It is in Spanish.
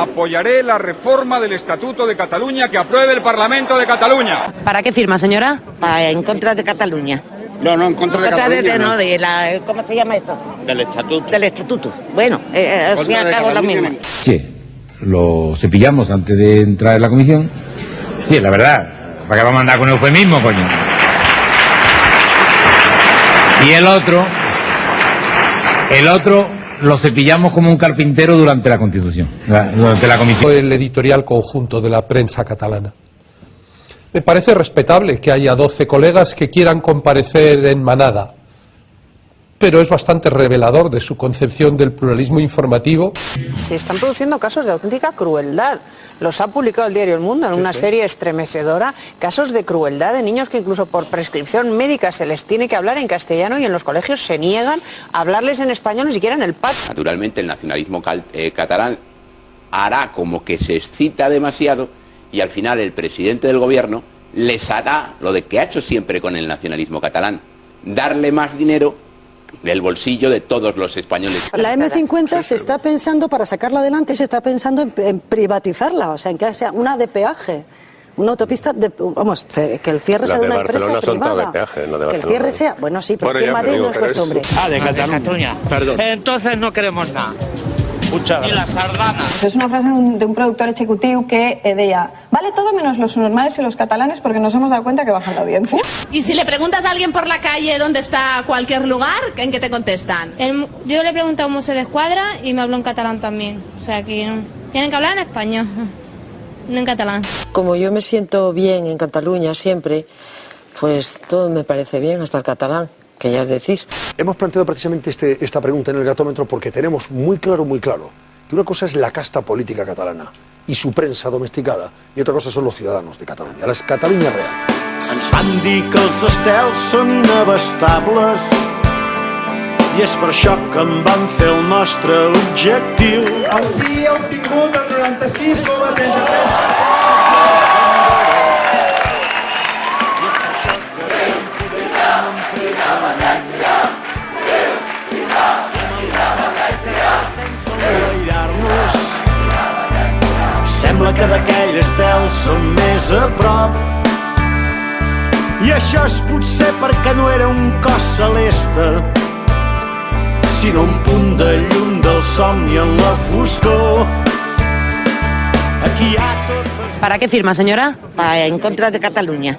apoyaré la reforma del Estatuto de Cataluña que apruebe el Parlamento de Cataluña. ¿Para qué firma, señora? En contra de Cataluña. No, en contra de Cataluña. No, ¿cómo se llama eso? Del Estatuto. Del Estatuto. Bueno, al fin y al cabo lo mismo. Sí, lo cepillamos antes de entrar en la comisión. Sí, la verdad. ¿Para qué vamos a andar con eufemismo, coño? Y el otro lo cepillamos como un carpintero durante la Constitución, durante la comisión. El editorial conjunto de la prensa catalana. Me parece respetable que haya 12 colegas que quieran comparecer en manada, pero es bastante revelador de su concepción del pluralismo informativo. Se están produciendo casos de auténtica crueldad. Los ha publicado el diario El Mundo en una serie estremecedora, casos de crueldad de niños que incluso por prescripción médica se les tiene que hablar en castellano y en los colegios se niegan a hablarles en español ni siquiera en el patio. Naturalmente el nacionalismo catalán hará como que se excita demasiado y al final el presidente del gobierno les hará lo de que ha hecho siempre con el nacionalismo catalán, darle más dinero del bolsillo de todos los españoles. La M50 se está pensando, para sacarla adelante, se está pensando en privatizarla, o sea, en que sea una de peaje. Una autopista, que el cierre sea de una empresa privada. Son todas de peaje, no de Barcelona. Que el cierre sea, bueno, sí, pero aquí en Madrid no es costumbre. De Cataluña. Perdón. Entonces no queremos nada. Y las sardanas. Es una frase de un productor ejecutivo que deia: vale todo menos los normales y los catalanes porque nos hemos dado cuenta que bajan la audiencia. Y si le preguntas a alguien por la calle dónde está cualquier lugar, ¿en qué te contestan? Yo le pregunto a un museo de escuadra y me habló en catalán también. O sea que no. Tienen que hablar en español, no en catalán. Como yo me siento bien en Cataluña siempre, pues todo me parece bien, hasta el catalán, que ya es decir. Hemos planteado precisamente esta pregunta en el gatómetro porque tenemos muy claro que una cosa es la casta política catalana y su prensa domesticada y otra cosa son los ciudadanos de Cataluña, la Catalunya real. Ens van dir que els estels són inabastables i és per això que en van fer el nostre objectiu. El sí ha obtingut el 96,33%. Sembla que d'aquell estel som més a prop i això és potser perquè no era un cos celeste sinó un punt de llum del somni en la foscor. Aquí hi ha totes... ¿Para qué firma, señora? En contra de Cataluña.